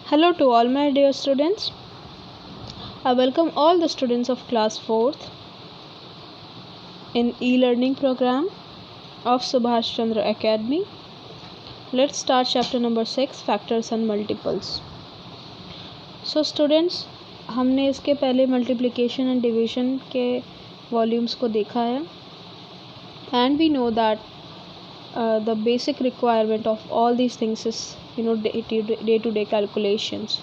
Hello to all my dear students. I welcome all the students of class 4th in e-learning program of Subhash Chandra Academy. Let's start chapter number 6, factors and multiples. So students, हमने इसके पहले multiplication and division के volumes को देखा है and we know that the basic requirement of all these things is day-to-day calculations.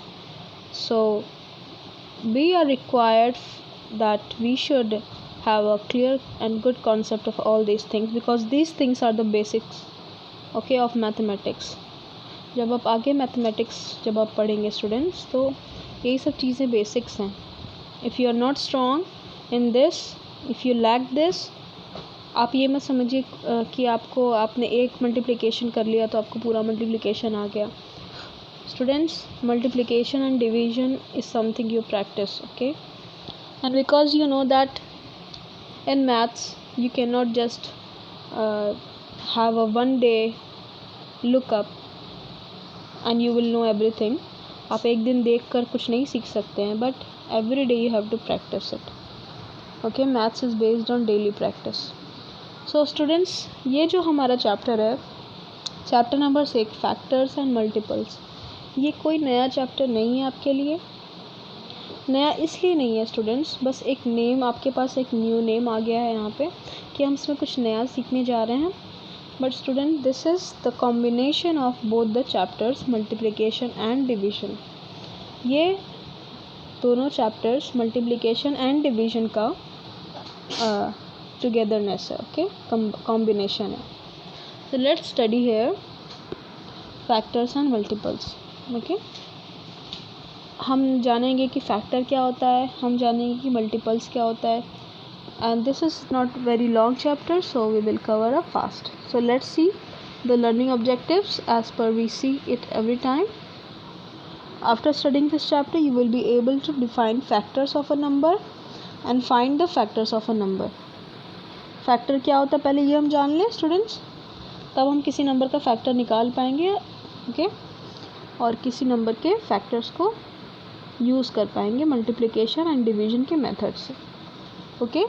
So we are required that we should have a clear and good concept of all these things because these things are the basics of mathematics. जब आप आगे mathematics जब आप पढ़ेंगे students तो यही सब चीज़ें basics हैं. If you are not strong in this, if you lack this, आप ये मत समझिए कि आपने एक मल्टीप्लिकेशन कर लिया तो आपको पूरा मल्टीप्लिकेशन आ गया. Students, multiplication and division is something you practice, okay? And because you know that in maths you cannot just have a one day look up and you will know everything. आप एक दिन देख कर कुछ नहीं सीख सकते हैं, but every day you have to practice it. Okay, maths is based on daily practice. So students, ये जो हमारा चैप्टर है, chapter number 6, factors and multiples, ये कोई नया चैप्टर नहीं है आपके लिए. नया इसलिए नहीं है स्टूडेंट्स, बस एक नेम आपके पास एक न्यू नेम आ गया है यहाँ पे कि हम इसमें कुछ नया सीखने जा रहे हैं. But student, this is the combination of both the chapters multiplication and division. ये दोनों चैप्टर्स मल्टीप्लिकेशन एंड डिवीज़न का टुगेदरनेस है, ओके, कॉम्बिनेशन है. So let's study here factors and multiples. Okay, हम जानेंगे कि फैक्टर क्या होता है, हम जानेंगे कि मल्टीपल्स क्या होता है. And this is not very long chapter, so we will cover up fast. So let's see the learning objectives as per we see it every time. After studying this chapter, you will be able to define factors of a number and find the factors of a number. Factor क्या होता है पहले ये हम जान लें students, तब हम किसी नंबर का फैक्टर निकाल पाएंगे, ओके, और किसी नंबर के फैक्टर्स को यूज़ कर पाएंगे मल्टीप्लिकेशन एंड डिवीजन के मेथड से. Okay,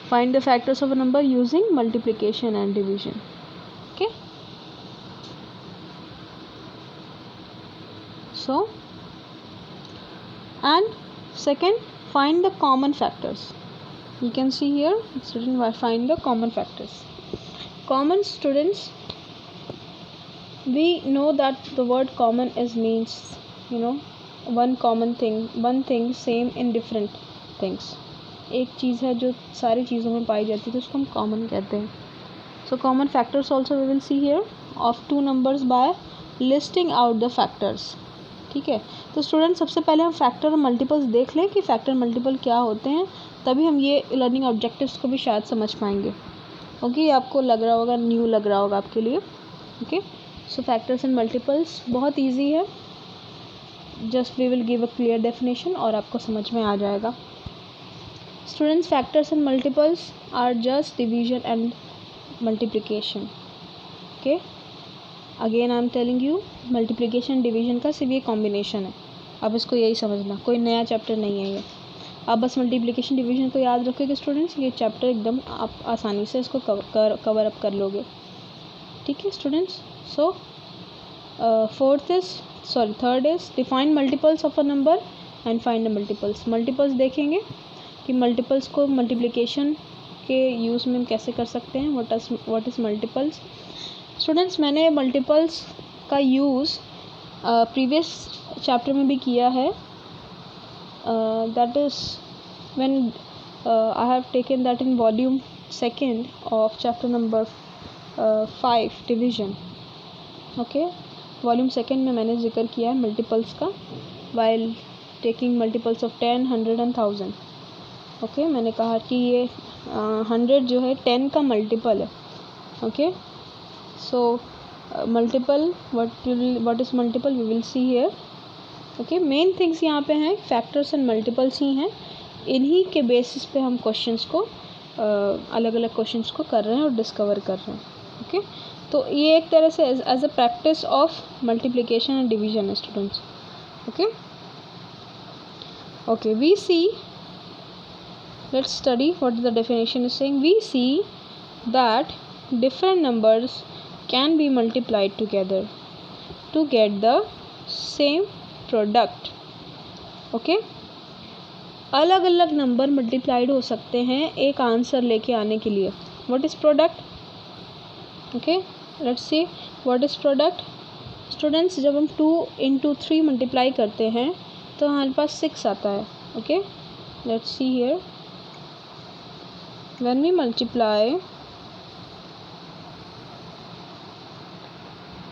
find the factors of a number using multiplication and division. Okay, so and second, find the common factors. You can see here, student, find the common factors. Common, students, we know that the word common is means one common thing, one thing same in different things. एक चीज़ है जो सारी चीज़ों में पाई जाती है तो उसको हम common कहते हैं. So common factors also we will see here of two numbers by listing out the factors. ठीक है, तो स्टूडेंट सबसे पहले हम फैक्टर और मल्टीपल्स देख लें कि फैक्टर मल्टीपल क्या होते हैं, तभी हम ये लर्निंग ऑब्जेक्टिव्स को भी शायद समझ पाएंगे. ओके, आपको लग रहा होगा, न्यू लग रहा होगा आपके लिए. Okay, so factors and multiples बहुत इजी है, just we will give a clear definition और आपको समझ में आ जाएगा. Students, factors and multiples are just division and multiplication. Okay, again I am telling you, multiplication division का सिर्फ ये कॉम्बिनेशन है. अब इसको यही समझना, कोई नया चैप्टर नहीं है ये. आप बस मल्टीप्लिकेशन डिवीजन को याद रखोगे स्टूडेंट्स, ये चैप्टर एकदम आप आसानी से इसको कवर अप कर लोगे. ठीक है students. So third is define multiples of a number and find the multiples. Multiples देखेंगे कि मल्टीपल्स को मल्टीप्लिकेशन के यूज़ में हम कैसे कर सकते हैं. What is multiples. स्टूडेंट्स, मैंने मल्टीपल्स का यूज़ प्रीवियस चैप्टर में भी किया है. That is when I have taken that in volume 2 of chapter number 5 division. Okay, volume 2 में मैंने जिक्र किया है मल्टीपल्स का while taking multiples of 10, 100 and 1000. Okay, मैंने कहा कि ये 100 जो है 10 का मल्टीपल है. Okay, so multiple, what is multiple we will see here. Okay, main things यहाँ पे हैं फैक्टर्स एंड मल्टीपल्स ही हैं. इन्हीं के बेसिस पे हम क्वेश्चंस को अलग अलग क्वेश्चंस को कर रहे हैं और डिस्कवर कर रहे हैं. ओके, तो ये एक तरह से as a practice of multiplication and division है students. Okay, we see, let's study what the definition is saying. We see that different numbers can be multiplied together to get the same product. Okay, अलग अलग number multiplied हो सकते हैं एक answer लेके आने के लिए. What is product? Okay, let's see what is product. Students, जब हम 2 into 3 मल्टीप्लाई करते हैं तो हमारे पास 6 आता है. Okay, let's see here. When we multiply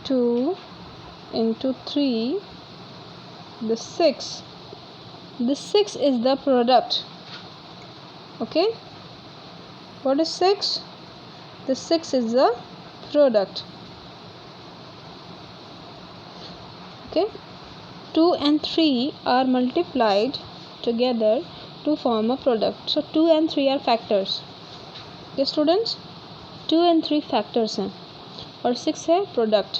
2 into 3, the 6 is the product. Okay, what is 6? The 6 is the product. Okay, 2 and 3 are multiplied together to form a product. So 2 and 3 are factors. Okay students, 2 and 3 factors हैं और 6 है product.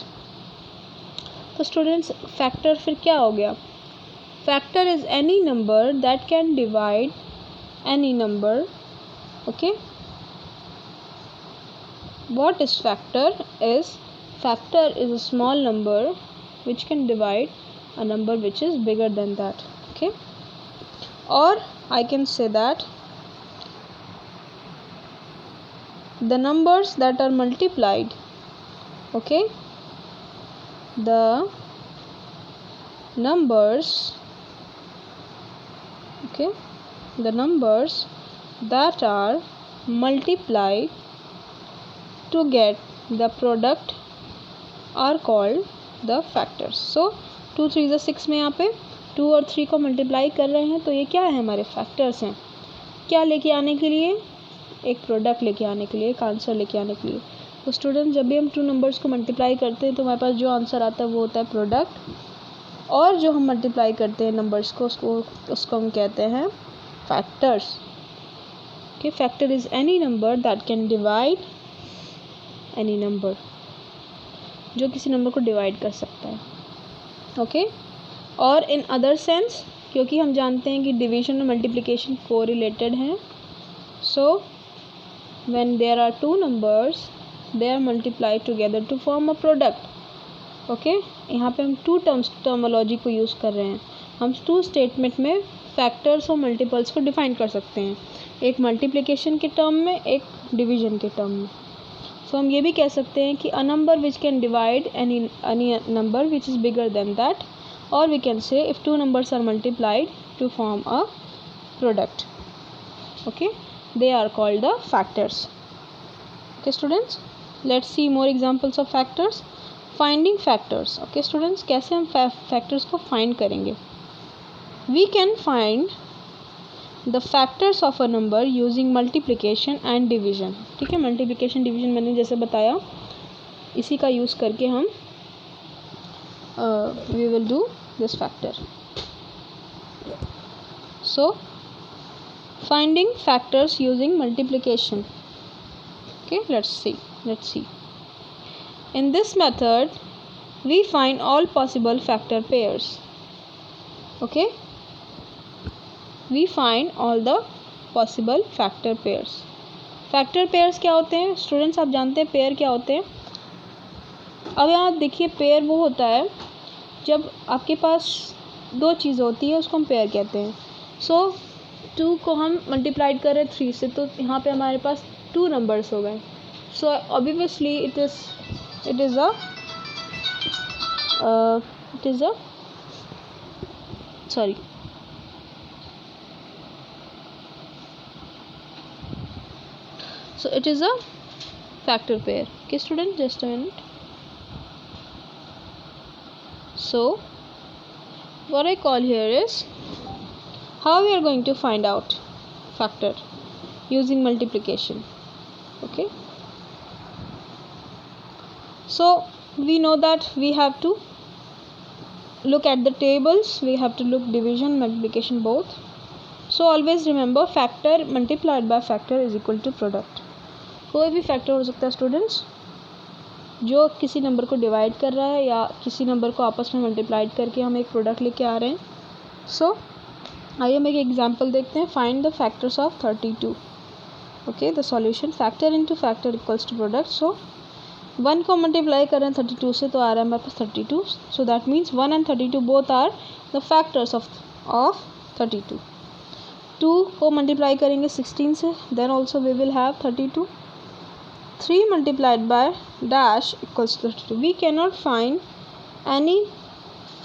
तो students, factor फिर क्या हो गया? Factor is any number that can divide any number. Okay, what is factor? Factor is a small number which can divide a number which is bigger than that. Okay, or I can say that the numbers that are multiplied, okay, the numbers, okay, the numbers that are multiplied to get the product are called the factors. So 2 3 6 में यहाँ पे 2 और 3 को multiply कर रहे हैं तो ये क्या है? हमारे फैक्टर्स हैं. क्या लेके आने के लिए? एक प्रोडक्ट लेके आने के लिए, एक आंसर लेके आने के लिए. तो स्टूडेंट, जब भी हम 2 नंबर्स को मल्टीप्लाई करते हैं तो हमारे पास जो आंसर आता है वो होता है प्रोडक्ट, और जो हम मल्टीप्लाई करते हैं नंबर्स को उसको हम कहते हैं factors. Okay, factor is any number that can divide any number, जो किसी नंबर को डिवाइड कर सकता है. ओके, और इन अदर सेंस, क्योंकि हम जानते हैं कि डिवीजन और मल्टीप्लिकेशन को रिलेटेड हैं, so when there are 2 numbers they are multiplied together to form a product. Okay, यहाँ पे हम 2 टर्मोलॉजी को यूज़ कर रहे हैं. हम 2 स्टेटमेंट में फैक्टर्स और मल्टीपल्स को डिफाइन कर सकते हैं, एक मल्टीप्लिकेशन के टर्म में, एक डिवीजन के टर्म में. तो हम ये भी कह सकते हैं कि a number which can divide any number which is bigger than that, और we can say if 2 numbers are multiplied to form a product. Okay, they are called the factors. Okay students, let's see more examples of factors. Finding factors. Okay students, कैसे हम factors को find करेंगे? We can find the factors of a number using multiplication and division. ठीक है, multiplication division मैंने जैसे बताया, इसी का यूज़ करके हम we will do this factor. So finding factors using multiplication. Okay, let's see. In this method, we find all possible factor pairs. Okay, we find all the possible factor pairs. Factor pairs क्या होते हैं students? आप जानते हैं pair क्या होते हैं? अब यहाँ देखिए, पेयर वो होता है जब आपके पास 2 चीज़ होती है, उसको हम पेयर कहते हैं. सो 2 को हम मल्टीप्लाइड कर रहे हैं 3 से, तो यहाँ पे हमारे पास 2 नंबर्स हो गए. So obviously it is a sorry, so it is a factor pair. Okay student, just a minute. So what I call here is how we are going to find out factor using multiplication. Okay, so we know that we have to look at the tables, we have to look division, multiplication both. So always remember, factor multiplied by factor is equal to product. कोई भी factor हो सकता है students, जो किसी number को divide कर रहा है या किसी नंबर को आपस में मल्टीप्लाइड करके हम एक प्रोडक्ट लेके आ रहे हैं. सो आइए हम एक एग्जांपल देखते हैं. Find the factors of 32. Okay, the solution factor into factor equals to product. So 1 को मल्टीप्लाई कर रहे हैं 32 से तो आ रहा है हमारे पास 32. So that means 1 and 32 both are the factors of 32. 2 को मल्टीप्लाई करेंगे 16 से, then also we will have 32. 3 multiplied by dash equals to 32. We cannot find any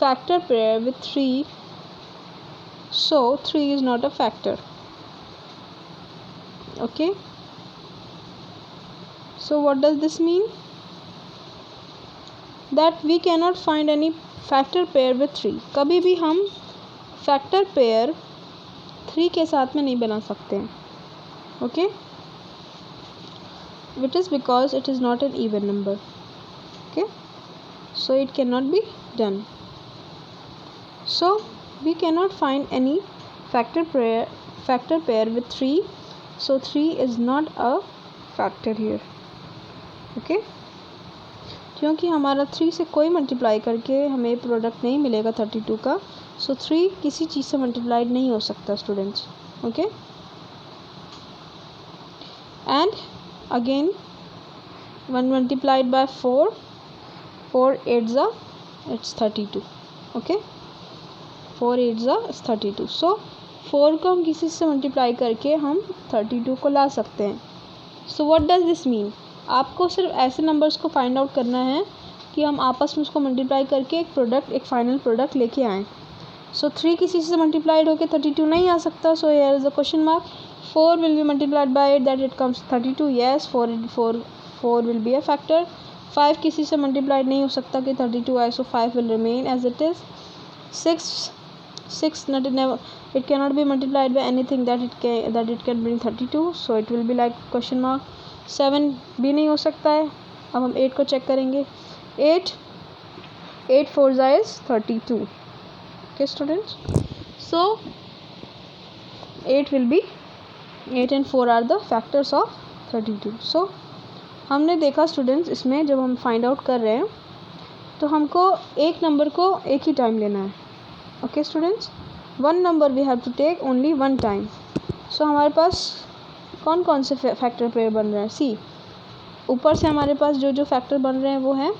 factor pair with 3, so 3 is not a factor. Okay, so what does this mean? That we cannot find any factor pair with 3. कभी भी हम factor pair 3 के साथ में नहीं बना सकते हैं. Okay, which is because it is not an even number. Okay, so it cannot be done. So we cannot find any factor pair with 3, so 3 is not a factor here. Okay, क्योंकि हमारा 3 से कोई multiply करके हमें product नहीं मिलेगा 32 का, सो 3 किसी चीज़ से मल्टीप्लाइड नहीं हो सकता students. Okay, and again 1 multiplied by 4 8s are it's 32. Okay, 4 8s are it's 32. So 4 को हम किसी से मल्टीप्लाई करके हम 32 को ला सकते हैं. So what does this mean? आपको सिर्फ ऐसे नंबर्स को फाइंड आउट करना है कि हम आपस में उसको मल्टीप्लाई करके एक फाइनल प्रोडक्ट लेके आएँ. सो 3 किसी से मल्टीप्लाइड होकर 32 नहीं आ सकता. So here is the question mark. 4 will be multiplied by 8 that it comes 32. Yes, 4 will be a factor. 5 किसी से multiplied नहीं हो सकता कि 32 आए, so 5 will remain as it is. 6 it cannot be multiplied by anything that it can bring 32, so it will be like question mark. 7 भी नहीं हो सकता है. अब हम 8 को चेक करेंगे. 8 4s is 32. Okay students, so 8 will be 8 and 4 are the factors of 32. So हमने देखा स्टूडेंट्स, इसमें जब हम फाइंड आउट कर रहे हैं तो हमको एक नंबर को एक ही टाइम लेना है. Okay students, 1 number we have to take only 1 time. So हमारे पास कौन कौन से फैक्टर पेयर बन रहे हैं? सी, ऊपर से हमारे पास जो फैक्टर बन रहे हैं वो हैं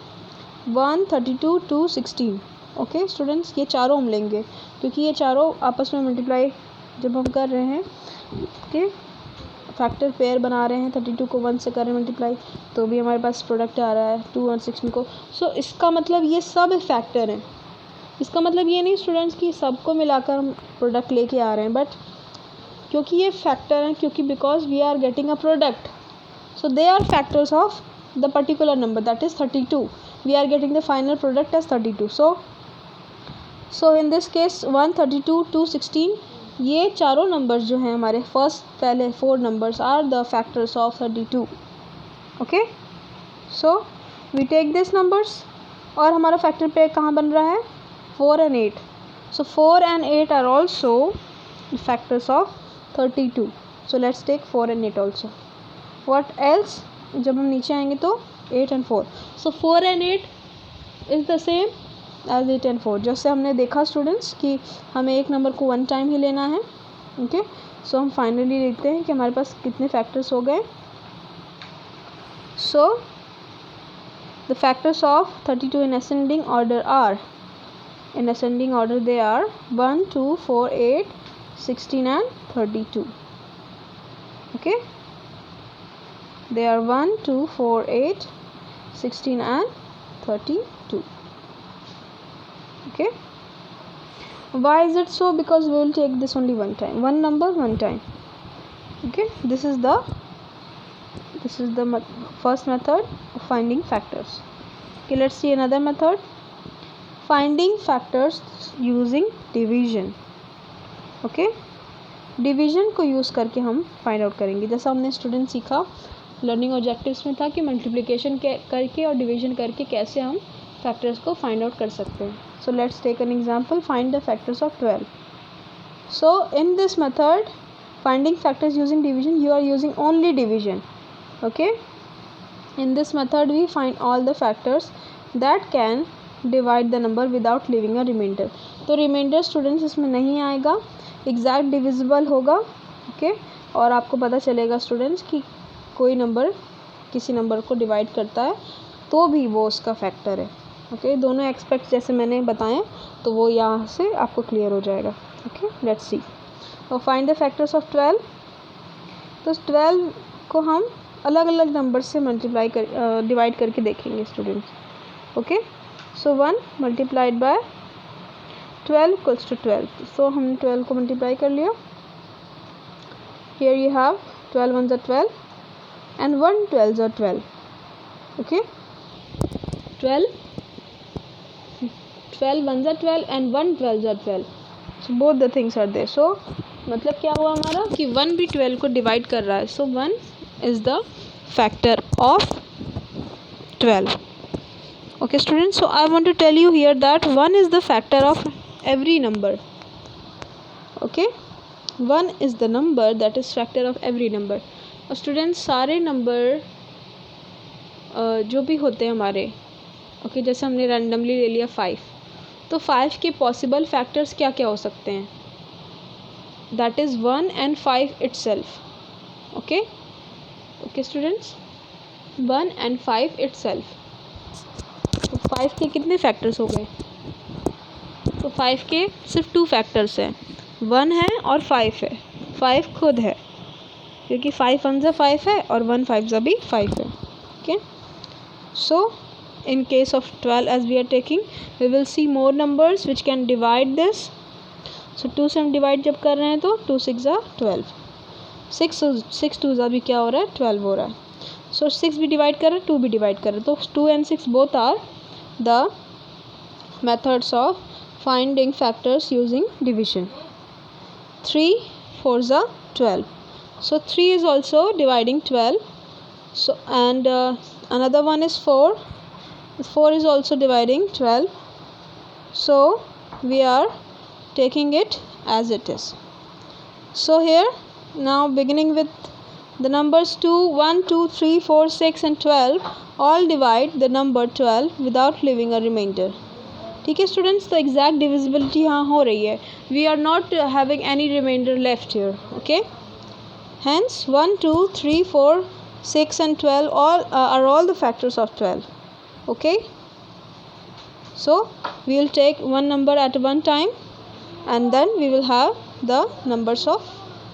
1 32 2 16. ओके स्टूडेंट्स, ये चारों हम लेंगे क्योंकि ये चारों आपस में मल्टीप्लाई जब हम कर रहे हैं, ओके, फैक्टर पेयर बना रहे हैं, 32 को 1 से कर रहे हैं मल्टीप्लाई, तो भी हमारे पास प्रोडक्ट आ रहा है 2 और 16 को. सो इसका मतलब ये सब फैक्टर हैं. इसका मतलब ये नहीं स्टूडेंट्स कि सबको मिलाकर हम प्रोडक्ट लेके आ रहे हैं, बट क्योंकि ये फैक्टर हैं, क्योंकि because we are getting a product, so they are factors of the particular number that is 32. We are getting the final product as 32. So in this case 1 32 2 16, ये चारों नंबर्स जो हैं हमारे पहले 4 numbers are the factors of 32. Okay, so we take this numbers और हमारा factor pair कहाँ बन रहा है? 4 and 8. So 4 and 8 are also factors of 32. So let's take 4 and 8 also. What else? जब हम नीचे आएंगे तो 8 and 4. So 4 and 8 is the same as 8 and 4. जैसे हमने देखा स्टूडेंट्स कि हमें एक नंबर को 1 टाइम ही लेना है. ओके, सो हम फाइनली देखते हैं कि हमारे पास कितने फैक्टर्स हो गए. So the factors of 32 in ascending order are, in ascending order they are 1 2 4 8 16 and 32. Okay, they are 1 2 4 8 16 and 32. Okay, why is it so? Because we will take this only one time, one number one time. Okay, this is the first method of finding factors. Okay, let's see another method, finding factors using division. Okay, division को use करके हम find out करेंगे. जैसा हमने student सीखा learning objectives में था कि मल्टीप्लिकेशन करके और डिवीजन करके कैसे हम फैक्टर्स को फाइंड आउट कर सकते हैं. So let's take an example, find the factors of 12. So in this method finding factors using division, you are using only division. Okay, In this method we find all the factors that can divide the number without leaving a remainder. तो reminder students इसमें नहीं आएगा, exact divisible होगा. Okay, और आपको पता चलेगा students कि कोई नंबर किसी नंबर को डिवाइड करता है तो भी वो उसका फैक्टर है. ओके, दोनों एक्सपेक्ट जैसे मैंने बताएं तो वो यहाँ से आपको क्लियर हो जाएगा. ओके, लेट्स सी. तो फाइंड द फैक्टर्स ऑफ 12. तो 12 को हम अलग अलग नंबर से मल्टीप्लाई कर डिवाइड करके देखेंगे students. Okay, so 1 multiplied by 12 equals to 12. So हमने 12 को मल्टीप्लाई कर लिया. Here you have 12 1s are 12 and 1 12s are 12. Okay, 12 1s are 12 and 1 12s are 12. So both the things are there. So मतलब क्या हुआ हमारा कि 1 भी 12 को डिवाइड कर रहा है. So 1 is the factor of 12. Okay students, so I want to tell you here that 1 is the factor of every number. Okay, 1 is the number that is factor of every number. और students सारे number जो भी होते हैं हमारे, okay, जैसे हमने randomly ले लिया 5, तो 5 के पॉसिबल फैक्टर्स क्या क्या हो सकते हैं? That is 1 and 5 itself. Okay okay students, 1 and 5 itself. तो 5 के कितने फैक्टर्स हो गए? तो 5 के सिर्फ 2 फैक्टर्स हैं, 1 है और 5 है. 5 खुद है क्योंकि 5 1s are 5 है और 1 5s are भी 5 है. Okay, so in case of 12 as we are taking, we will see more numbers which can divide this. So 2 से हम डिवाइड जब कर रहे हैं तो 2 6s are 12, 6 2s are भी क्या हो रहा है? 12 हो रहा है. So 6 भी डिवाइड कर रहे हैं, 2 भी डिवाइड कर रहे हैं, तो 2 and 6 both are the methods of finding factors using division. 3 4s are 12. So 3 is also dividing 12. So and another one is 4. 4 is also dividing 12. So we are taking it as it is. So here now beginning with the numbers 2 1 2 3 4 6 and 12 all divide the number 12 without leaving a remainder. ठीक है students, तो exact divisibility यहाँ हो रही है. We are not having any reminder left here. Okay, hence 1 2 3 4 6 and 12 all are all the factors of 12. Okay, so we will take one number at one time and then we will have the numbers of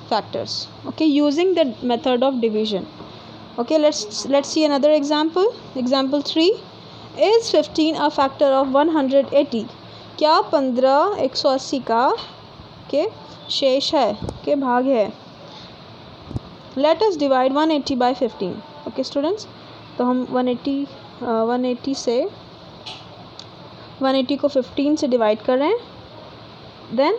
factors. Okay, using the method of division. Okay, let's see another example. Example 3. Is 15 a factor of 180? क्या 15 180 का के शेष है, के भाग है? Let us divide 180 by 15. Okay students, तो हम 180 से 180 को 15 से डिवाइड कर रहे हैं. Then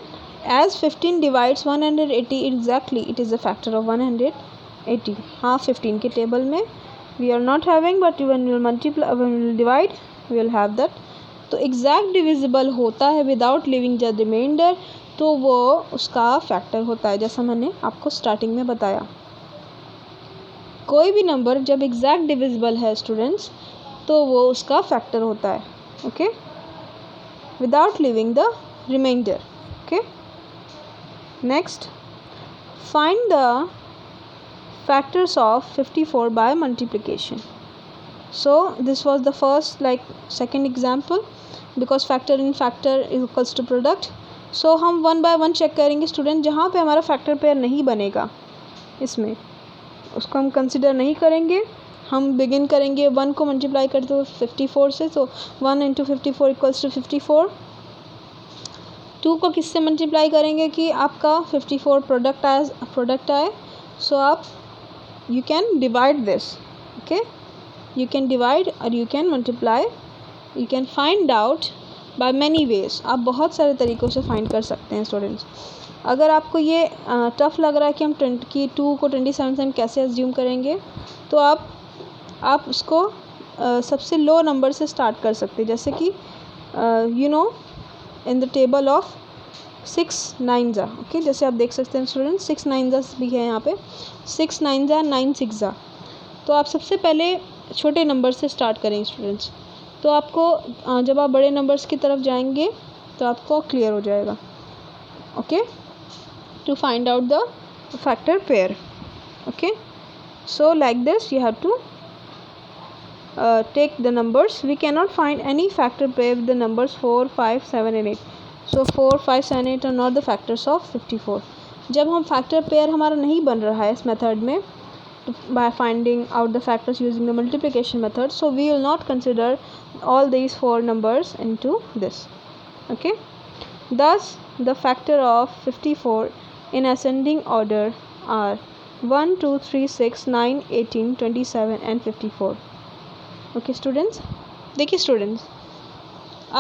as 15 divides 180 exactly it is a factor of 180. हाँ, 15 के टेबल में we are not having, but when we multiply when we divide we will have that. तो एग्जैक्ट डिविजिबल होता है विदाउट लिविंग द रिमाइंडर, तो वो उसका factor होता है, जैसा मैंने आपको स्टार्टिंग में बताया. कोई भी नंबर जब एग्जैक्ट डिविजिबल है स्टूडेंट्स तो वो उसका फैक्टर होता है. Okay, without leaving the remainder. Okay, next find the factors of 54 by multiplication. So this was the first second example, because factor in factor is equals to product. So हम 1 by 1 check करेंगे student. जहाँ पे हमारा factor pair नहीं बनेगा इसमें उसको हम कंसिडर नहीं करेंगे. हम बिगिन करेंगे 1 को मल्टीप्लाई करते हुए 54 से. तो 1 इंटू 54 इक्वल्स टू 54. 2 को किससे मल्टीप्लाई करेंगे कि आपका 54 प्रोडक्ट आए. सो आप you can divide this. Okay, you can divide और you can multiply. You can find out by many ways. आप बहुत सारे तरीक़ों से फाइंड कर सकते हैं स्टूडेंट्स. अगर आपको ये टफ़ लग रहा है कि हम 2 को 27 से हम कैसे एज्यूम करेंगे, तो आप उसको सबसे लो नंबर से स्टार्ट कर सकते हैं. जैसे कि you know in the table of 6 9s. Okay, जैसे आप देख सकते हैं स्टूडेंट 6 9s भी है यहाँ पे. 6 9s 9 6s. तो आप सबसे पहले छोटे नंबर से स्टार्ट करें स्टूडेंट्स, तो आपको जब आप बड़े नंबर्स की तरफ जाएंगे तो आपको क्लियर हो जाएगा. Okay, to find out the factor pair. Okay, so like this you have to take the numbers. We cannot find any factor pair with the numbers 4, 5, 7 and 8. So 4, 5, 7, 8 are not the factors of 54. जब हम factor pair हमारा नहीं बन रहा है इस method में, by finding out the factors using the multiplication method, so we will not consider all these 4 numbers into this. Okay, thus the factor of 54 in ascending order are 1, 2, 3, 6, 9, 18, 27 and 54. Okay students, देखिए students,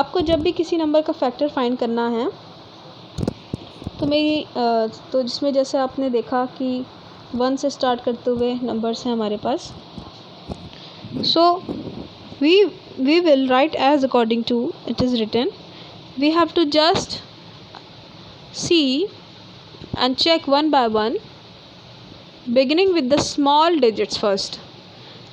आपको जब भी किसी number का factor find करना है तो जिसमें जैसे आपने देखा कि 1 से स्टार्ट करते हुए नंबर्स हैं हमारे पास. So we will write as according to it is written. We have to just see and check one by one, beginning with the small digits first.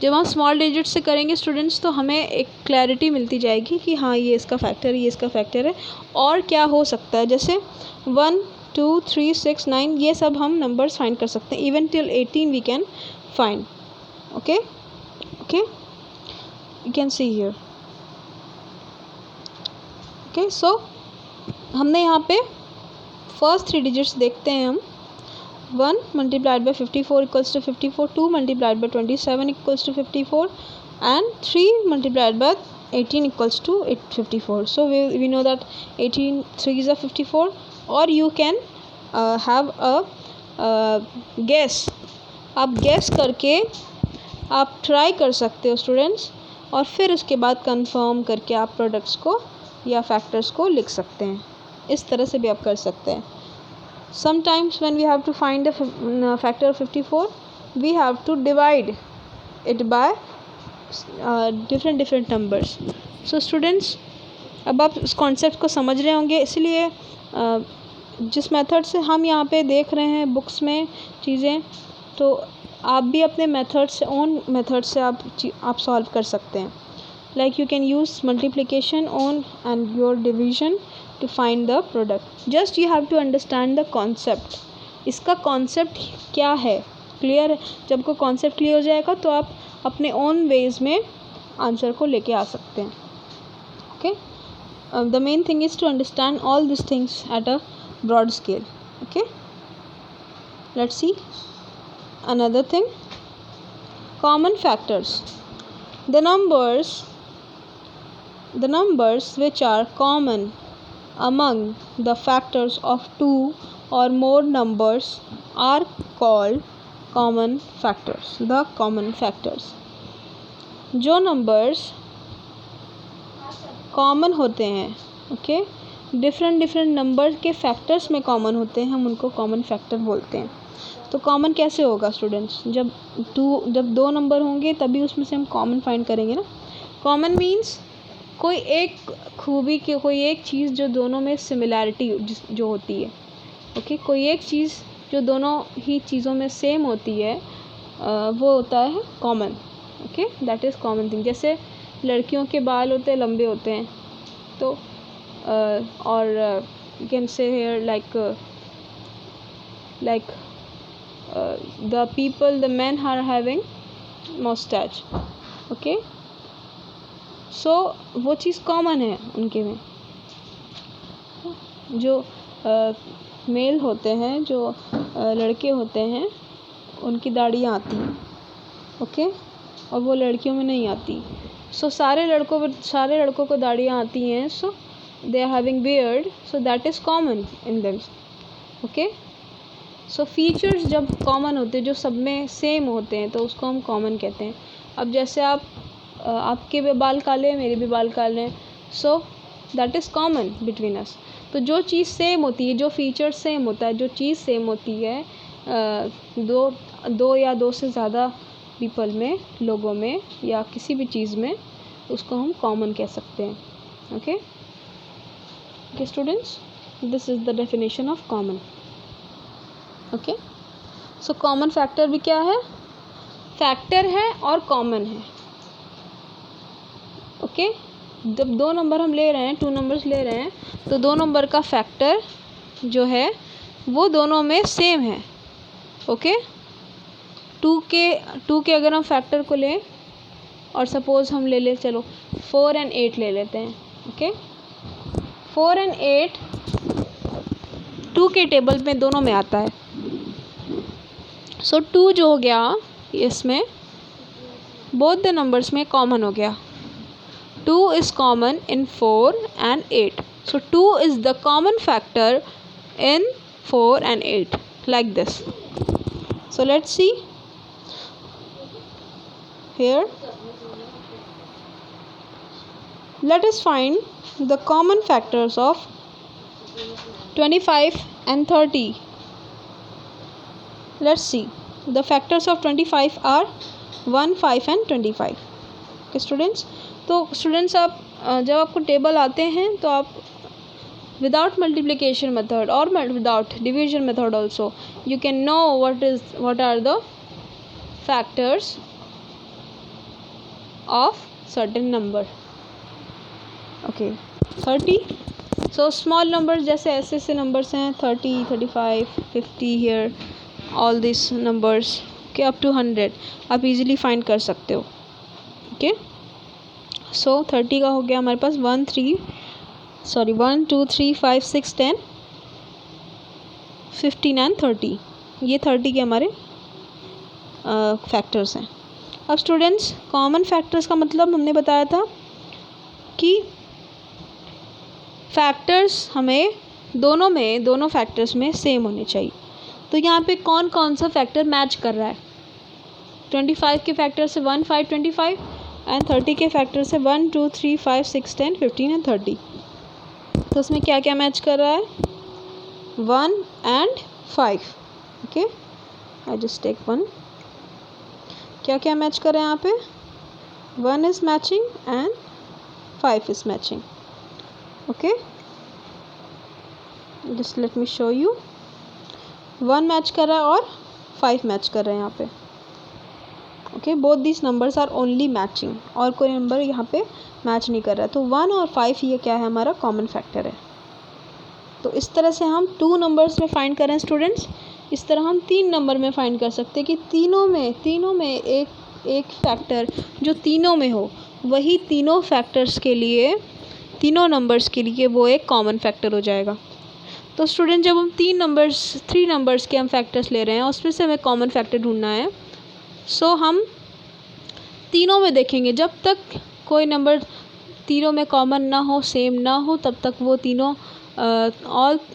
जब हम स्मॉल डिजिट से करेंगे स्टूडेंट्स तो हमें एक क्लैरिटी मिलती जाएगी कि हाँ ये इसका फैक्टर है, ये इसका फैक्टर है और क्या हो सकता है. जैसे 1, 2, 3, 6, 9 ये सब हम नंबर्स फाइंड कर सकते हैं. Even till 18 we can find. Okay okay, you can see here. Okay, so हमने यहाँ पे फर्स्ट 3 डिजिट्स देखते हैं हम. 1 multiplied by 54 equals to 54, 2 multiplied by 27 equals to 54 and 3 multiplied by 18 equals to 54. So we know that 18 3s are 54, or you can have a guess. आप guess करके आप try कर सकते हो स्टूडेंट्स, और फिर उसके बाद confirm करके आप products को या factors को लिख सकते हैं. इस तरह से भी आप कर सकते हैं. Sometimes when we have to find the factor of 54, we have to divide it by different numbers. So students, अब आप इस कॉन्सेप्ट को समझ रहे होंगे. इसलिए जिस मेथड से हम यहाँ पे देख रहे हैं बुक्स में चीज़ें, तो आप भी अपने मेथड से, ओन मेथड से आप सॉल्व कर सकते हैं. Like you can use multiplication on and your division to find the product. Just you have to understand the concept. इसका concept क्या है, क्लियर है. जब को concept क्लियर हो जाएगा तो आप अपने own ways में आंसर को लेके आ सकते हैं. Okay, the main thing is to understand all these things at a broad scale. Okay, let's see another thing. Common factors. The numbers which are common among the factors of 2 or more numbers are called common factors. The common factors. जो numbers common होते हैं, okay, different number के factors में common होते हैं, हम उनको common factor बोलते हैं. तो कॉमन कैसे होगा स्टूडेंट्स? जब 2 नंबर होंगे तभी उसमें से हम कॉमन फाइंड करेंगे ना. कॉमन मीन्स कोई एक खूबी की, कोई एक चीज़ जो दोनों में सिमिलैरिटी जो होती है. ओके, कोई एक चीज़ जो दोनों ही चीज़ों में सेम होती है, वो होता है common. Okay, that is common thing. जैसे लड़कियों के बाल होते हैं, लंबे होते हैं, तो और you can say here like the people, the men are having mustache. Okay, so वो चीज़ कॉमन है उनके में. जो मेल होते हैं, जो लड़के होते हैं, उनकी दाढ़ियाँ आती हैं. ओके, और वो लड़कियों में नहीं आती. सो सारे लड़कों को दाढ़ियाँ आती हैं. So they are having beard, so that is common in them. Okay, so features जब कॉमन होते हैं, जो सब में सेम होते हैं, तो उसको हम कॉमन कहते हैं. अब जैसे आपके भी बाल काले हैं, मेरे भी बाल काले हैं, सो that is common between us. तो जो चीज़ सेम होती है, जो फीचर सेम होता है, जो चीज़ सेम होती है दो या दो से ज़्यादा पीपल में, लोगों में, या किसी भी चीज़ में, उसको हम कॉमन कह सकते हैं. Okay okay students, this is the definition of common. Okay, so common factor भी क्या है? फैक्टर है और कॉमन है. ओके। जब दो नंबर हम ले रहे हैं, 2 नंबर्स ले रहे हैं, तो 2 नंबर का फैक्टर जो है वो दोनों में सेम है। ओके, 2 के अगर हम फैक्टर को लें और सपोज़ हम ले लें, चलो 4 और 8 ले लेते हैं। ओके, 4 और 8 2 के टेबल में दोनों में आता है। सो 2 जो हो गया इसमें बोथ द नंबर्स में कॉमन हो गया। 2 is common in 4 and 8. So 2 is the common factor in 4 and 8, like this. So let's see here. Let us find the common factors of 25 and 30. Let's see. The factors of 25 are 1, 5 and 25. Okay students, तो students आप जब आपको table आते हैं तो आप without multiplication method और without division method also you can know what are the factors of certain number. Okay, 30। So small numbers जैसे ऐसे नंबर्स हैं 30, 35, 50 हियर, ऑल दिस नंबर्स के अप टू 100 आप इजीली फाइंड कर सकते हो। ओके, सो 30 का हो गया हमारे पास 1, 2, 3, 5, 6, 10, 15 एंड 30। ये 30 के हमारे फैक्टर्स हैं। अब स्टूडेंट्स, कॉमन फैक्टर्स का मतलब हमने बताया था कि फैक्टर्स हमें दोनों फैक्टर्स में सेम होने चाहिए। तो यहाँ पे कौन कौन सा फैक्टर मैच कर रहा है? 25 के फैक्टर से 1, 5, 25 एंड 30 के फैक्टर से 1, 2, 3, 5, 6, 10, 15 एंड 30। तो उसमें क्या क्या मैच कर रहा है? 1 and 5। Okay, I just take 1। क्या क्या मैच कर रहे हैं यहाँ पे? 1 is matching and 5 is matching. Okay, just let me show you. 1 match कर रहा है और 5 मैच कर रहे हैं यहाँ पे। Okay, both this numbers are only matching, और कोई नंबर यहाँ पे मैच नहीं कर रहा है। तो 1 और 5 ये क्या है? हमारा कॉमन फैक्टर है। तो इस तरह से हम 2 नंबर्स में फाइंड करें स्टूडेंट्स, इस तरह हम 3 नंबर में फाइंड कर सकते हैं कि तीनों में एक फैक्टर जो तीनों में हो, वही तीनों फैक्टर्स के लिए, तीनों नंबर्स के लिए वो एक कॉमन फैक्टर हो जाएगा। तो स्टूडेंट, जब हम 3 नंबर्स के हम फैक्टर्स ले रहे हैं, उसमें से हमें कॉमन फैक्टर ढूंढना है। सो हम तीनों में देखेंगे, जब तक कोई नंबर तीनों में कॉमन ना हो, सेम ना हो, तब तक वो तीनों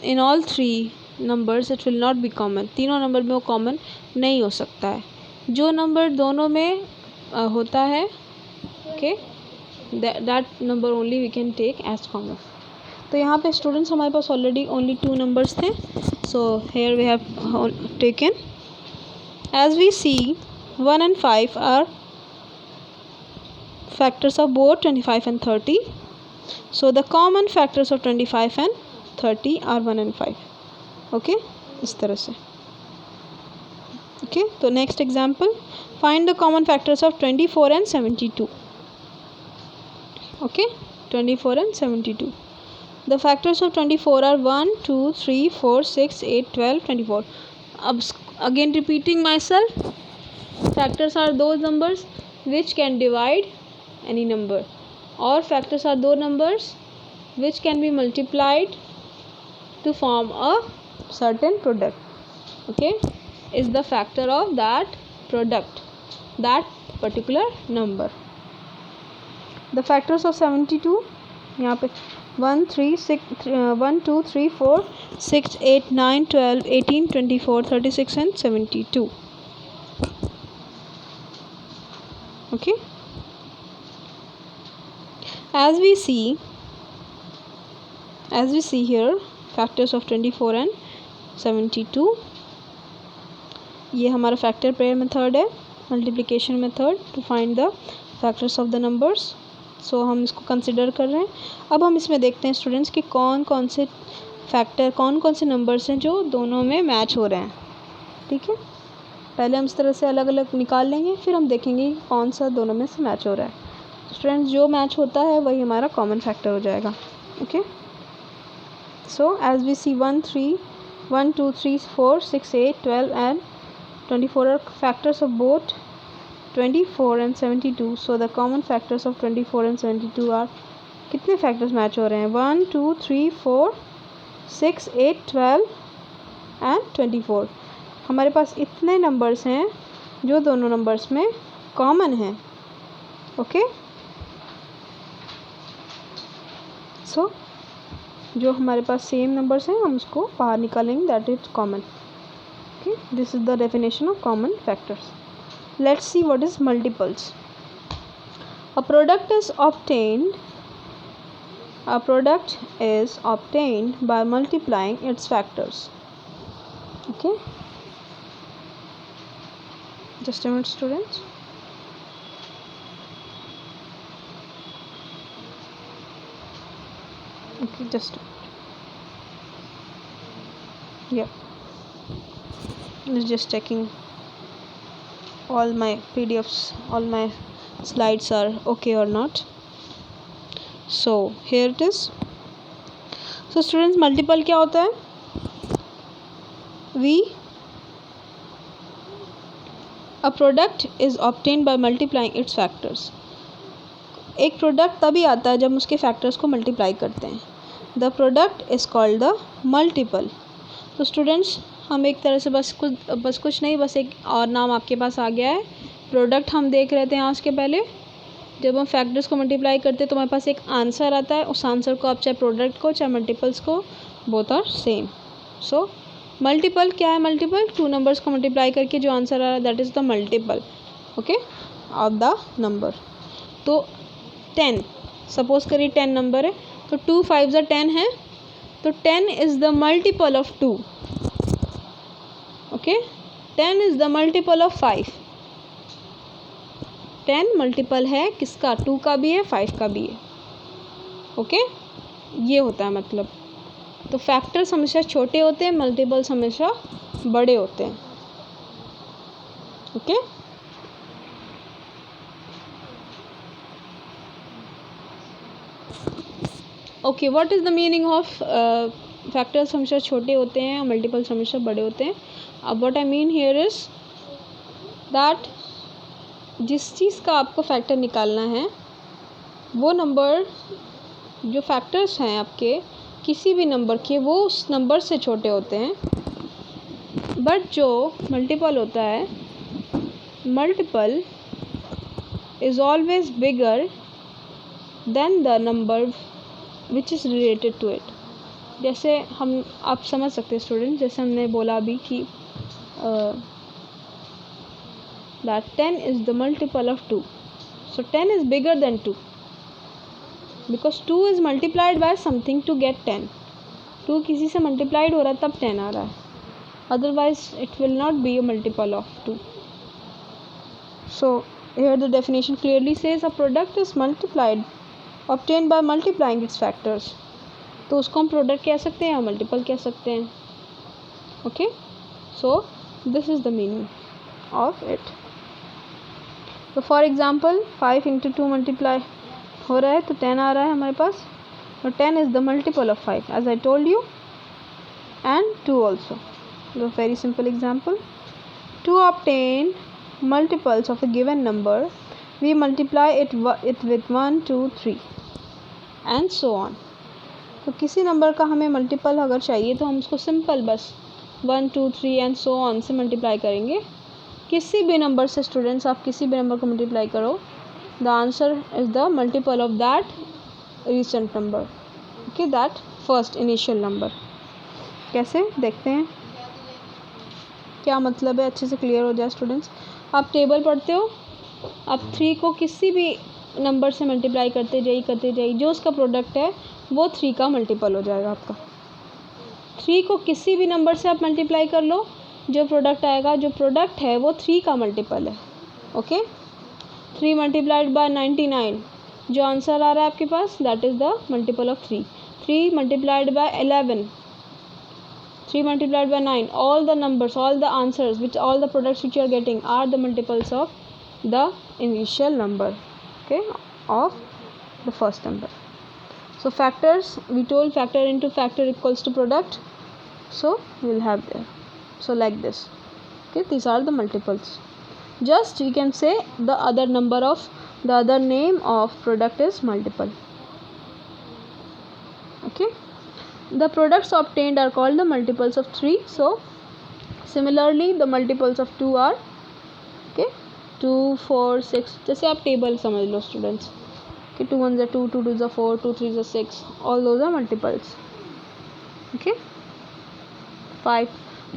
in all 3 numbers it will not be common. तीनों नंबर में वो कॉमन नहीं हो सकता है। जो नंबर दोनों में होता है, okay, that number only we can take as common. तो यहाँ पे स्टूडेंट्स हमारे पास ऑलरेडी ओनली 2 नंबर्स थे। So here we have taken, as we see 1 and 5 are factors of both 25 and 30. So the common factors of 25 and 30 are 1 and 5. Okay, इस तरह से। Okay, तो next example, find the common factors of 24 and 72. Okay, 24 and 72. The factors of 24 are 1, 2, 3, 4, 6, 8, 12, 24. अब again repeating myself, factors are those numbers which can divide any number, or factors are those numbers which can be multiplied to form a certain product. Okay, is the factor of that product, that particular number. The factors of 72 यहाँ पे 1, 2, 3, 4, 6, 8, 9, 12, 18, 24, 36 and 72. Okay, as we see here, factors of 24 and 72, ये हमारा factor pair method है, multiplication method to find the factors of the numbers. So हम इसको consider कर रहे हैं। अब हम इसमें देखते हैं स्टूडेंट्स कि कौन कौन से नंबर्स हैं जो दोनों में मैच हो रहे हैं। ठीक है, पहले हम इस तरह से अलग अलग निकाल लेंगे, फिर हम देखेंगे कौन सा दोनों में से मैच हो रहा है। स्टूडेंट्स जो मैच होता है वही हमारा कॉमन फैक्टर हो जाएगा. Okay, so as we see 1 2 3 4 6 8 12 and 24 are factors of both 24 and 72. So the common factors of 24 and 72 are, कितने फैक्टर्स मैच हो रहे हैं? 1 2 3 4 6 8 12 एंड 24. हमारे पास इतने नंबर्स हैं जो दोनों नंबर्स में कॉमन हैं. ओके, सो जो हमारे पास सेम नंबर्स हैं हम उसको बाहर निकालेंगे, that is common. Okay, this is the definition of common factors. Let's see what is multiples. A product is obtained by multiplying its factors. Okay, just a minute students. Okay, just a minute. Yeah, just checking all my PDFs, all my slides are okay or not. So here it is. So students, multiple क्या होता है? A product is obtained by multiplying its factors. एक product तभी आता है जब उसके factors को मल्टीप्लाई करते हैं. The product is called the multiple. तो स्टूडेंट्स, हम एक तरह से बस कुछ नहीं, बस एक और नाम आपके पास आ गया है. प्रोडक्ट हम देख रहे थे यहाँ उसके पहले. जब हम फैक्टर्स को मल्टीप्लाई करते हैं तो हमारे पास एक आंसर आता है. उस आंसर को आप चाहे प्रोडक्ट को चाहे मल्टीपल्स को, both are same. So multiple क्या है? मल्टीपल टू नंबर्स को मल्टीप्लाई करके जो आंसर आ रहा है that is the multiple. Okay, of the number. तो 10, सपोज करिए 10 नंबर है तो 2 5 10 है, तो 10 is the multiple of 2. Okay, 10 is the multiple of 5. 10 multiple है किसका? 2 का भी है, 5 का भी है. ओके, ये होता है मतलब. तो फैक्टर्स हमेशा छोटे होते हैं, मल्टीपल्स हमेशा बड़े होते हैं. Okay, okay, what is the meaning of factors हमेशा छोटे होते हैं, मल्टीपल्स हमेशा बड़े होते हैं? अब what I mean here is that जिस चीज़ का आपको फैक्टर निकालना है वो नंबर, जो फैक्टर्स हैं आपके किसी भी नंबर के, वो उस नंबर से छोटे होते हैं. बट जो मल्टीपल होता है, multiple is always bigger than the number which is related to it. जैसे हम आप समझ सकते हैं स्टूडेंट, जैसे हमने बोला अभी कि that 10 is the multiple of 2. So 10 is bigger than 2 because 2 is multiplied by something to get 10. 2 किसी से multiplied हो रहा है तब 10 आ रहा है, otherwise it will not be a multiple of 2. So here the definition clearly says a product is multiplied, obtained by multiplying its factors. तो उसको हम प्रोडक्ट कह सकते हैं या मल्टीपल कह सकते हैं. Okay, so this is the meaning of it. तो फॉर एग्ज़ाम्पल 5 × 2 मल्टीप्लाई हो रहा है तो 10 आ रहा है हमारे पास. तो 10 is the multiple of 5 as I told you, and 2 also. The very simple example. To obtain multiples of a given number we multiply it with 1 2 3 and so on. तो किसी नंबर का हमें मल्टीपल अगर चाहिए तो हम उसको सिंपल बस 1 2 3 एंड सो ऑन से मल्टीप्लाई करेंगे. किसी भी नंबर से स्टूडेंट्स आप किसी भी नंबर को मल्टीप्लाई करो, the answer is the multiple of that recent number. Okay, that first initial number. कैसे देखते हैं क्या मतलब है, अच्छे से क्लियर हो जाए स्टूडेंट्स. आप टेबल पढ़ते हो, आप 3 को किसी भी नंबर से मल्टीप्लाई करते जाइए, जो उसका प्रोडक्ट है वो 3 का मल्टीपल हो जाएगा आपका. 3 को किसी भी नंबर से आप मल्टीप्लाई कर लो, जो प्रोडक्ट आएगा, जो प्रोडक्ट है वो 3 का मल्टीपल है. ओके, 3 मल्टीप्लाइड बाय 99, जो आंसर आ रहा है आपके पास that is the multiple of 3. 3 multiplied by 11, 3 multiplied by 9, all the numbers, all the answers, which all the products which you are getting are the multiples of the initial number. Okay, of the first number. So factors, we told factor into factor equals to product, so we will have there, so like this. Okay, these are the multiples. Just we can say the other number of the other name of product is multiple. Okay, the products obtained are called the multiples of 3. So similarly the multiples of 2 are, okay, 2 4 6. जैसे आप table समझ लो students कि 2 1 2, 2 2 4, 2 3 6, all those are multiples. Okay, 5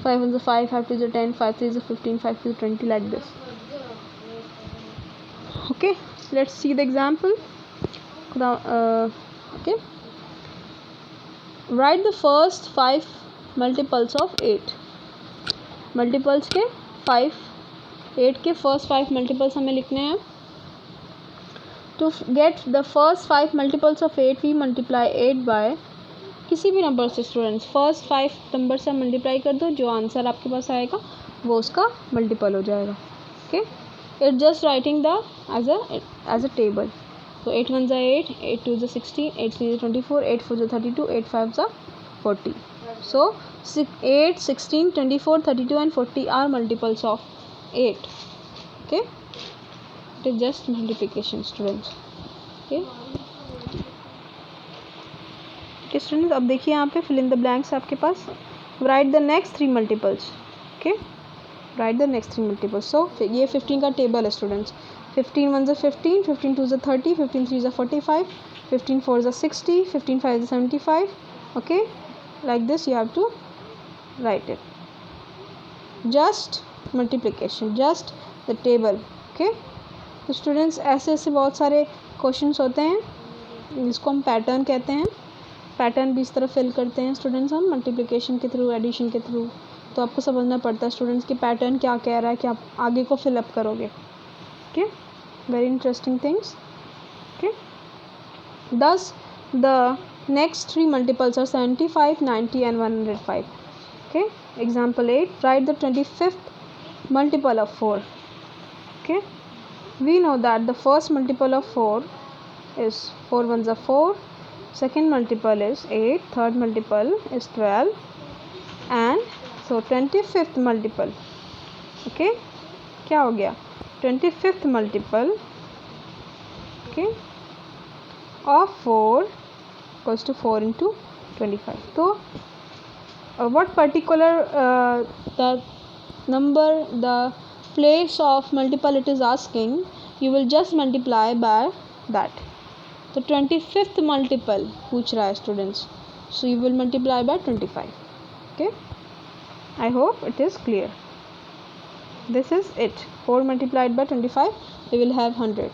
5 1 5, 5 2 10, 5 3 15, 5 2 20, like this. Okay, let's see the example. Okay, write the first 5 multiples of 8. Multiples के 5, 8 के first 5 multiples हमें लिखने हैं. To get the first 5 multiples of 8 we multiply 8 by किसी भी नंबर से स्टूडेंट्स फर्स्ट 5 नंबर से मल्टीप्लाई कर दो, जो आंसर आपके पास आएगा वो उसका मल्टीपल हो जाएगा. Okay, it just writing the as a table. तो 8 1 8, 8 2 16, 8 3 24, 8 4 32, 8 5 40. So 8, 16, 24, 32 and 40 are multiples of 8. Okay, it is just multiplication students. Okay, students, अब देखिए यहाँ पे fill in the blanks आपके पास. Write the next 3 multiples. Okay, write the next 3 multiples. So ये 15 का table है students. 15 1 15, 15 2 30, 15 3 45, 15 4 60, 15 5 75. Okay, like this you have to write it. Just multiplication, just the table. Okay, तो students ऐसे ऐसे बहुत सारे questions होते हैं जिसको हम पैटर्न कहते हैं. पैटर्न भी इस तरह फिल करते हैं स्टूडेंट्स हम मल्टीप्लिकेशन के थ्रू, एडिशन के थ्रू. तो आपको समझना पड़ता है स्टूडेंट्स कि पैटर्न क्या कह रहा है कि आप आगे को फिलअप करोगे. Okay, very interesting things. Okay, दस the next 3 multiples are 75, 90 and 105. Okay, example 8, write the 25th multiple of 4. Okay, we know that the first multiple of 4 is 4 1s are 4, second multiple is 8, third multiple is 12, and so 25th multiple. Okay, क्या हो गया 25th multiple, okay, of 4 equals to 4 into 25. So what particular the number, the place of multiple it is asking, you will just multiply by that. तो 25th multiple पूछ रहा है students, so you will multiply by 25. Okay, I hope it is clear. This is it. 4 multiplied by 25, we will have 100.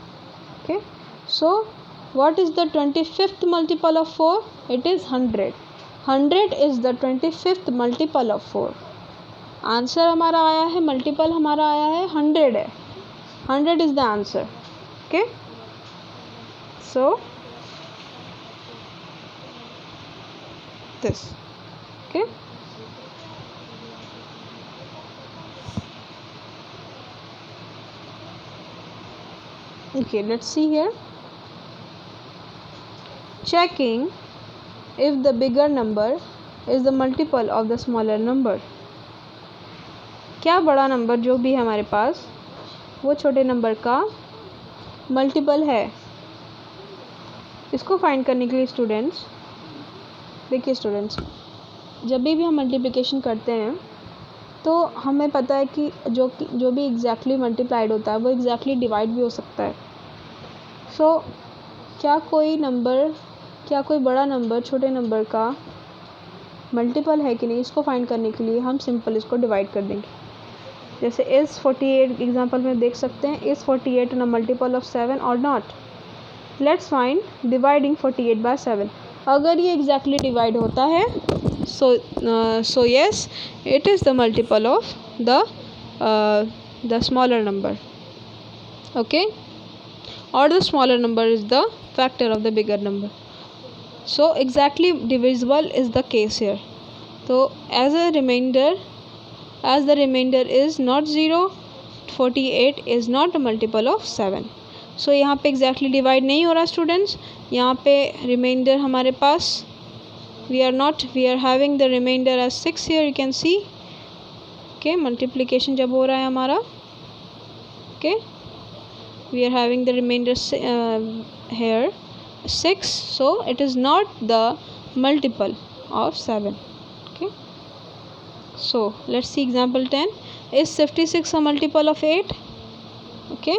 Okay, so what is the 25th multiple of 4? It is 100. 100 is the 25th multiple of 4. Answer हमारा आया है, multiple हमारा आया है 100 है. 100 is the answer. Okay, so this. Okay, okay, let's see here. Checking if the bigger number is the multiple of the smaller number. क्या बड़ा number जो भी है हमारे पास वो छोटे नंबर का मल्टीपल है. इसको फाइंड करने के लिए स्टूडेंट्स देखिए स्टूडेंट्स, जब भी हम मल्टीप्लिकेशन करते हैं तो हमें पता है कि जो भी एग्जैक्टली मल्टीप्लाइड होता है वो एग्जैक्टली डिवाइड भी हो सकता है. सो क्या कोई बड़ा नंबर छोटे नंबर का मल्टीपल है कि नहीं, इसको फाइंड करने के लिए हम सिंपल इसको डिवाइड कर देंगे. जैसे इस 48 एग्जांपल में देख सकते हैं, इस 48 न मल्टीपल ऑफ 7 और not. Let's find dividing 48 by 7. अगर ये एग्जैक्टली डिवाइड होता है so yes it is the multiple of the smaller number. Okay, or the smaller number is the factor of the bigger number. So exactly divisible is the case here. So as the remainder is not 0, 48 is not a multiple of 7. सो यहाँ पे exactly divide नहीं हो रहा students, यहाँ पे reminder हमारे पास we are having the remainder as 6 here, you can see. Okay, multiplication जब हो रहा है हमारा, okay, we are having the remainder here 6, so it is not the multiple of 7. Okay, so let's see example 10. Is 56 a multiple of 8? Okay,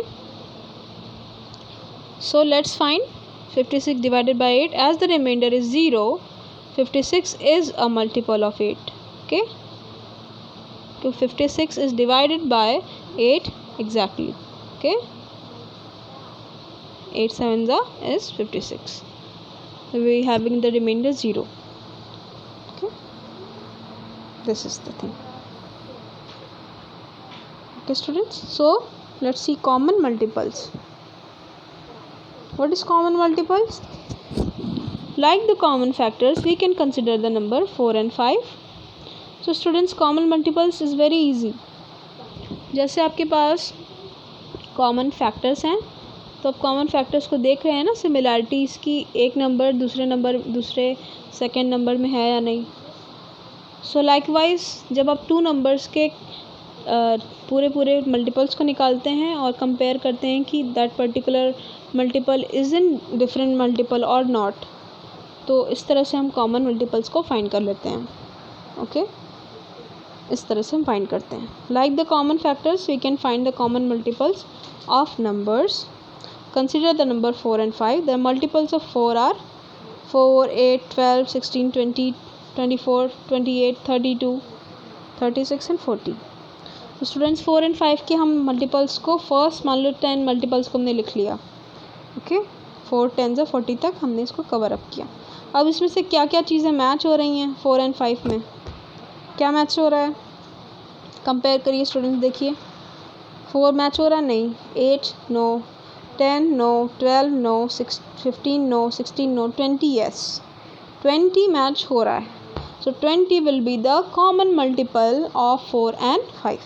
so let's find 56 divided by 8. As the remainder is 0, 56 is a multiple of 8. Okay, so 56 is divided by 8 exactly. Okay, 8 sevens is 56. So we having the remainder 0. Okay, this is the thing. Okay students, so let's see common multiples. What is common multiples? Like the common factors, we can consider the number 4 and 5. So students, common multiples is very easy. जैसे आपके पास common factors हैं, तो आप common factors को देख रहे हैं ना, similarities की एक नंबर दूसरे सेकेंड नंबर में है या नहीं. So likewise, जब आप टू नंबर्स के पूरे मल्टीपल्स को निकालते हैं और कंपेयर करते हैं कि that particular multiple is in different multiple और नॉट, तो इस तरह से हम कॉमन मल्टीपल्स को फाइंड कर लेते हैं. ओके, इस तरह से हम फाइंड करते हैं. Like the common factors, we can find the common multiples of numbers. Consider the number 4 and 5. The multiples of 4 are 4, 8, 12, 16, 20, 24, 28, 32, 36 and 40. तो स्टूडेंट्स 4 and 5 के हम मल्टीपल्स को फर्स्ट मान लो 10 मल्टीपल्स को हमने लिख लिया. ओके, 4 10 40 तक हमने इसको कवर अप किया. अब इसमें से क्या क्या चीज़ें मैच हो रही हैं 4 and 5 में? क्या मैच हो रहा है? कंपेयर करिए स्टूडेंट्स, देखिए. 4 मैच हो रहा है? नहीं. 8 no, 10 no, 12 no, 15 no, 16 no, 20 yes, 20 match हो रहा है. So 20 will be the common multiple of 4 and 5.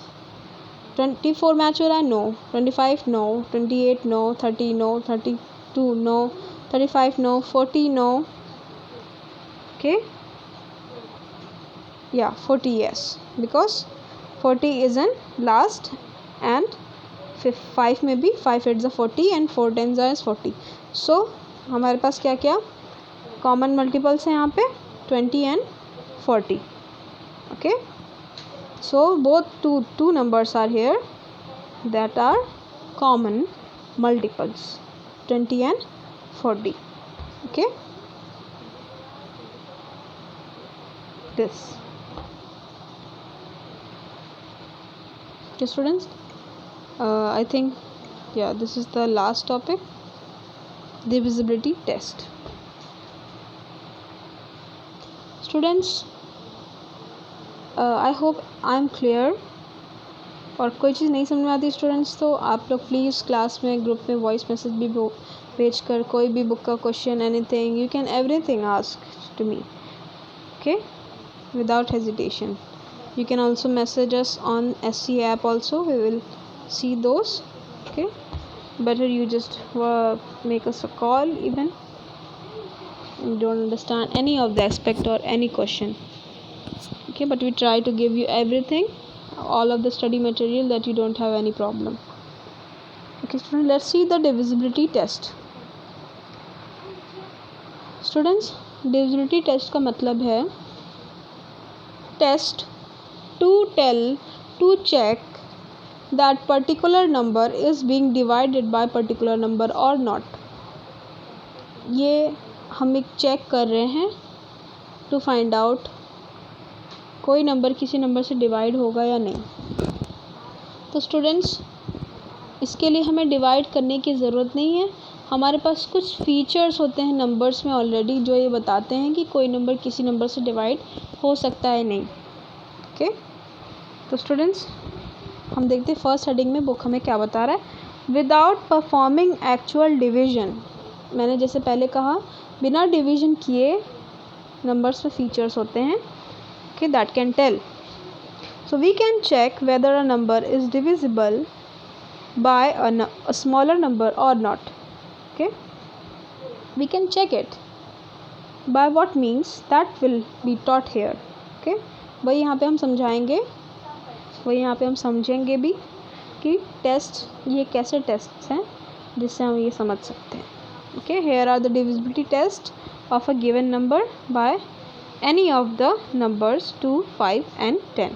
24 match हो रहा है? No. 25 no, 28 no, 30 no, 32 no, 35 no, 40 no. Okay, yeah, 40 yes, because 40 is in last and 5 में भी 5 8s are 40 and 4 10s are 40. So हमारे पास क्या क्या कॉमन मल्टीपल्स हैं यहाँ पे? 20 and 40. Okay, so both two numbers are here that are common multiples, 20 and 40. Okay, this. Okay students, I think this is the last topic, divisibility test. Students, I hope I am clear. और कोई चीज़ नहीं समझ में आती students, तो आप लोग please class में ग्रुप में वॉइस मैसेज भी भेज कर कोई भी बुक का question, anything, you can everything ask to me. Okay, without hesitation. You can also message us on SC app also, we will see those. Okay, better you just make us a call even you don't understand any of the aspect or any question. Okay, but we try to give you everything, all of the study material, that you don't have any problem. Okay students, let's see the divisibility test. Students, divisibility test का मतलब है test to check that particular number is being divided by particular number or not. ये हम एक check कर रहे हैं to find out कोई नंबर किसी नंबर से डिवाइड होगा या नहीं. तो स्टूडेंट्स, इसके लिए हमें डिवाइड करने की ज़रूरत नहीं है. हमारे पास कुछ फीचर्स होते हैं नंबर्स में ऑलरेडी जो ये बताते हैं कि कोई नंबर किसी नंबर से डिवाइड हो सकता है नहीं. ओके, तो स्टूडेंट्स हम देखते हैं फर्स्ट हेडिंग में बुक हमें क्या बता रहा है. विदाउट परफॉर्मिंग एक्चुअल डिवीजन, मैंने जैसे पहले कहा बिना डिवीजन किए नंबर्स में फीचर्स होते हैं. Okay, that can tell. So we can check whether a number is divisible by a smaller number or not. Okay, we can check it by what means that will be taught here. Okay, वही यहाँ पे हम समझाएंगे, वही यहाँ पे हम समझेंगे भी कि टेस्ट ये कैसे टेस्ट्स हैं जिससे हम ये समझ सकते हैं. Okay, here are the divisibility test of a given number by any of the numbers 2, 5 and 10.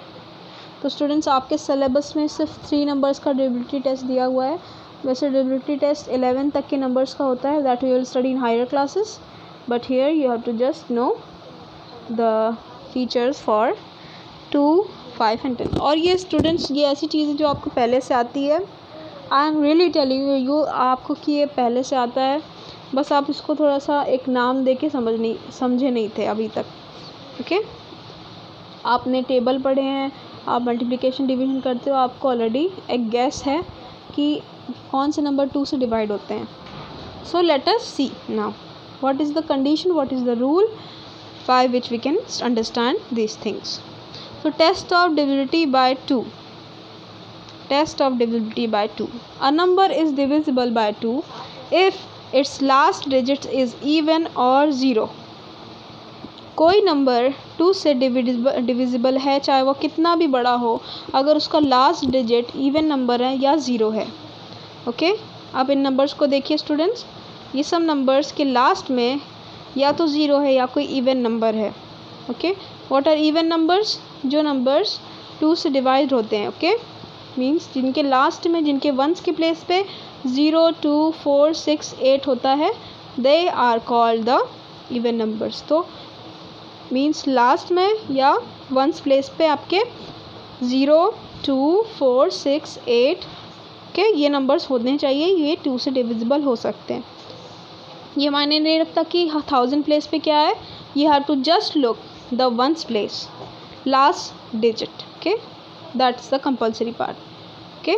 तो स्टूडेंट्स आपके सिलेबस में सिर्फ 3 नंबर्स का डिविजिबिलिटी टेस्ट दिया हुआ है. वैसे डिविजिबिलिटी टेस्ट 11 तक के नंबर्स का होता है, that we will study in higher classes, but here you have to just know the features for 2, 5 and 10. और ये स्टूडेंट्स ये ऐसी चीज़ें जो आपको पहले से आती है. I am really telling you आपको कि ये पहले से आता है, बस आप इसको थोड़ा सा एक नाम दे के समझे नहीं थे अभी तक. ओके, आपने टेबल पढ़े हैं, आप मल्टीप्लिकेशन डिवीजन करते हो, आपको ऑलरेडी एक गैस है कि कौन से नंबर 2 से डिवाइड होते हैं. So let us see now what is the condition, what is the rule by which we can understand these things. So test of divisibility by 2. Test of divisibility by 2. A number is divisible by 2 if its last digit is even or 0. कोई number 2 से divisible है चाहे वो कितना भी बड़ा हो, अगर उसका लास्ट डिजिट इवन नंबर है या 0 है. ओके, आप इन नंबर्स को देखिए स्टूडेंट्स, ये सब नंबर्स के लास्ट में या तो 0 है या कोई इवन नंबर है. Okay, what are even numbers? जो नंबर्स 2 से डिवाइड होते हैं. ओके, मीन्स जिनके लास्ट में, जिनके वंस के प्लेस पे 0, 2, 4, 6, 8 होता है, they are called the even numbers. तो मीन्स लास्ट में या वंस प्लेस पे आपके 0, 2, 4, 6, 8 के ये नंबर्स होने चाहिए, ये 2 से डिविजिबल हो सकते हैं. ये मायने नहीं रखता कि 1000 प्लेस पे क्या है, you have to just look the ones place last digit. Okay, that's the compulsory part. Okay,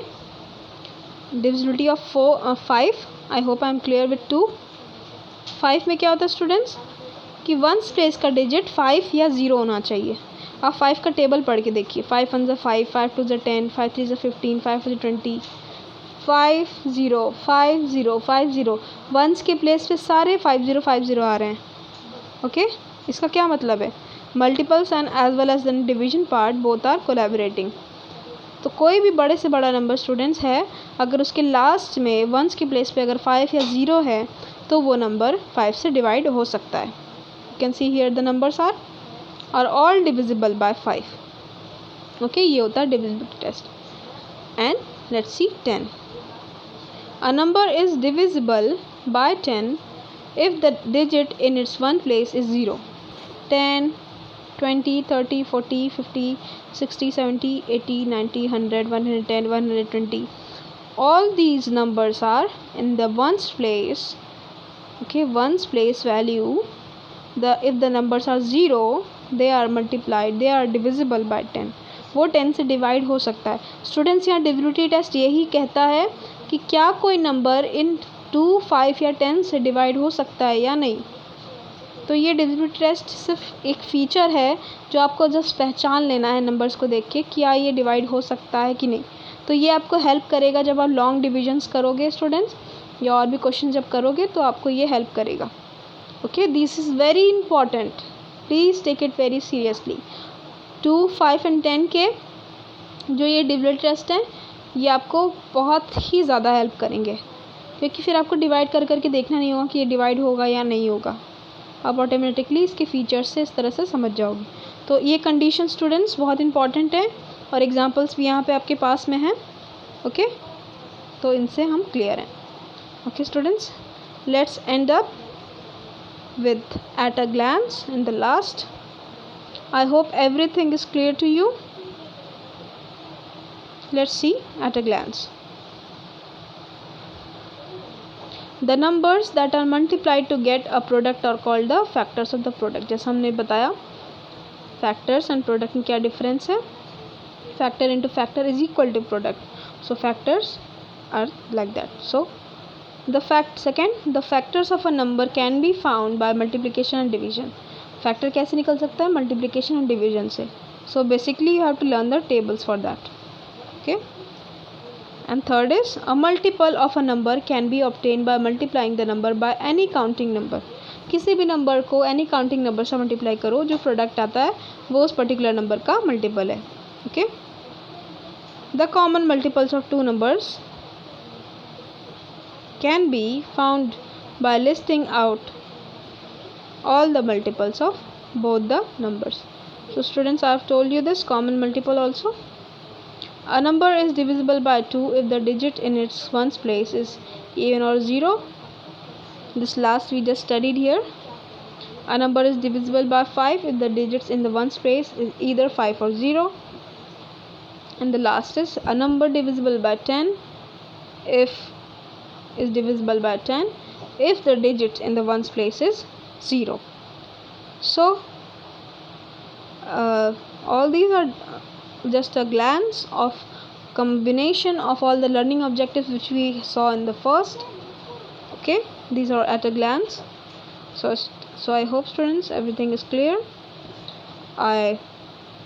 divisibility of 5, I hope I am clear with 2. 5 में क्या होता है स्टूडेंट्स कि वंस प्लेस का डिजिट 5 या 0 होना चाहिए. आप 5 का टेबल पढ़ के देखिए. 5 1 5, 5 2 10, 5 3 15, 5 4 20, 5 0 5 0 5 0. वंस के प्लेस पे सारे 5 0 5 0 आ रहे हैं. ओके, इसका क्या मतलब है? Multiples and as well as the division part both are collaborating. तो कोई भी बड़े से बड़ा नंबर स्टूडेंट्स है, अगर उसके लास्ट में वंस के प्लेस पे अगर 5 या 0 है तो वो नंबर 5 से डिवाइड हो सकता है. You can see here the numbers are all divisible by 5. Okay, ये होता है divisibility test. And let's see 10. A number is divisible by 10 if the digit in its one place is 0. 10, 20, 30, 40, 50, 60, 70, 80, 90, 100, 110, 120. All these numbers are in the ones place. Okay, ones place value. If the numbers are 0, they are multiplied, they are divisible by 10. वो 10 से divide हो सकता है. Students, यहाँ divisibility test यही कहता है कि क्या कोई नंबर इन 2, 5 या 10 से डिवाइड हो सकता है या नहीं. तो ये डिविजिबिलिटी टेस्ट सिर्फ एक फ़ीचर है जो आपको जस्ट पहचान लेना है नंबर्स को देख के, क्या ये डिवाइड हो सकता है कि नहीं. तो ये आपको हेल्प करेगा जब आप लॉन्ग डिविजन्स करोगे स्टूडेंट्स, या और भी क्वेश्चन जब करोगे तो आपको ये हेल्प करेगा. Okay, this is very important, please take it very seriously. 2, 5 and 10 के जो ये डिविजिबिलिटी टेस्ट हैं, ये आपको बहुत ही ज़्यादा हेल्प करेंगे, क्योंकि फिर आपको डिवाइड कर करके देखना नहीं होगा कि ये डिवाइड होगा या नहीं होगा. आप ऑटोमेटिकली इसके फीचर्स से इस तरह से समझ जाओगे. तो ये कंडीशन स्टूडेंट्स बहुत इंपॉर्टेंट है और एग्जांपल्स भी यहाँ पे आपके पास में हैं. ओके, तो इनसे हम क्लियर हैं. Okay students, let's end up with at a glance in the last. I hope everything is clear to you. Let's see at a glance. The numbers that are multiplied to get a product are called the factors of the product. जैसा हमने बताया, factors and product में क्या difference है. Factor into factor is equal to product. So factors are like that. So the factors of a number can be found by multiplication and division. Factor कैसे निकल सकता है? मल्टीप्लिकेशन और division से. So basically you have to learn the tables for that. Okay, And third is a multiple of a number can be obtained by multiplying the number by any counting number. किसी भी number को any counting number से multiply करो, जो product आता है वो उस पर्टिकुलर नंबर का मल्टीपल है. Okay. The common multiples of two numbers can be found by listing out all the multiples of both the numbers. So students, I have told you this common multiple also. A number is divisible by 2 if the digit in its ones place is even or 0. This last we just studied here. A number is divisible by 5 if the digits in the ones place is either 5 or 0. And the last is a number divisible by 10 is divisible by 10 if the digit in the ones place is 0. So all these are just a glance of combination of all the learning objectives which we saw in the first. Okay, these are at a glance. So I hope students everything is clear. I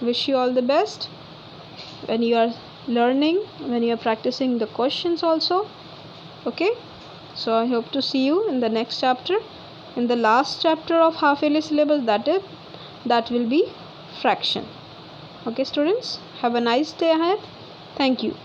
wish you all the best when you are learning, when you are practicing the questions also. Okay, so I hope to see you in the next chapter, in the last chapter of half yearly syllabus, that will be fraction. Okay students, have a nice day ahead. Thank you.